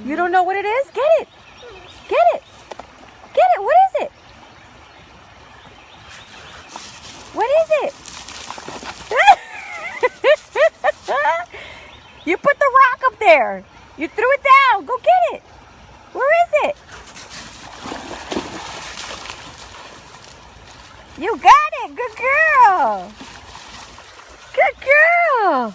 You don't know what it is? Get it. Get it. Get it. What is it? What is it? You put the rock up there. You threw it down. Go get it. Where is it? You got it. Good girl. Good girl.